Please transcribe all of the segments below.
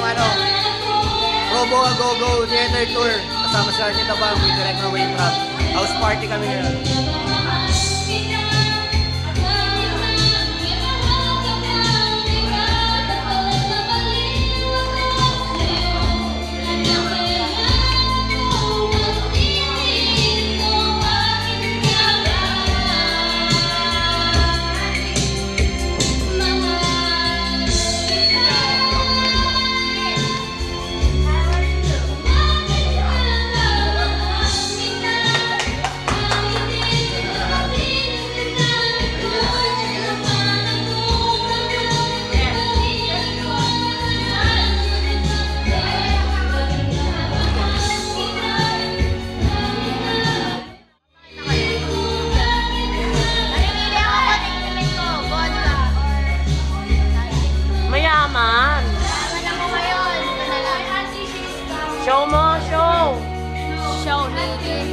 ng Robo A Go Go Theater Tour. Kasama si Arnita Bang, with Direct Away Trap. House party kami ngayon. Show mo, show! Show, lady.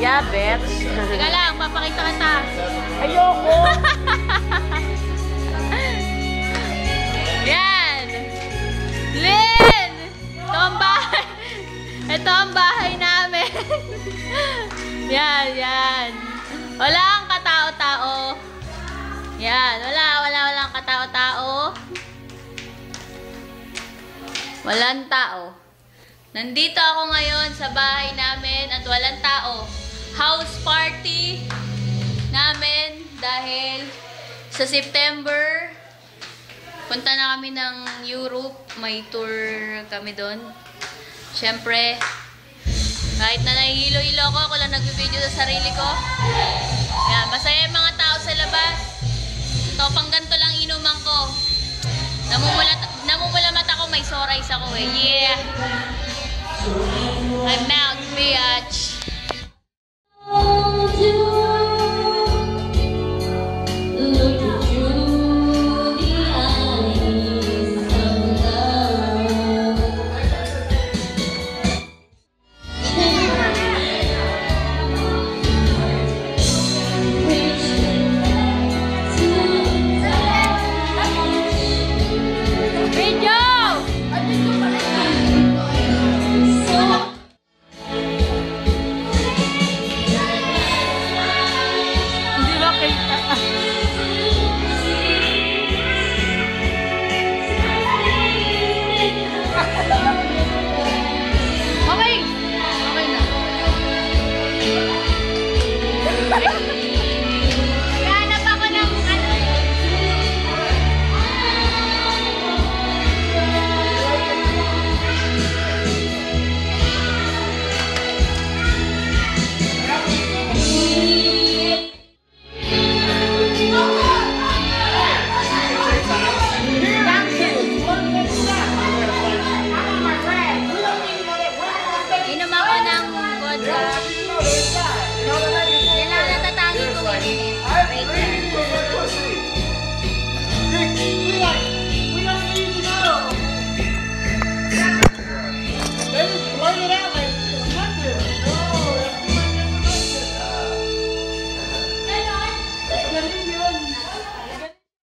Yeah, bitch. Teka lang, papakita kita. Ayoko! Yan! Lynn! Ito ang bahay. Ito ang bahay namin. Yan. Walang katao-tao. Yan, walang katao-tao. Walang tao. Nandito ako ngayon sa bahay namin at walang tao. House party namin dahil sa September punta na kami ng Europe. May tour kami doon. Siyempre, kahit na nahihilo-hilo ako lang nagbibideo sa sarili ko. Yan, masaya yung mga tao sa labas. Ito, pang ganito lang inuman ko. Namumula mata ko, may sorays ako eh. Yeah! I'm out, bitch!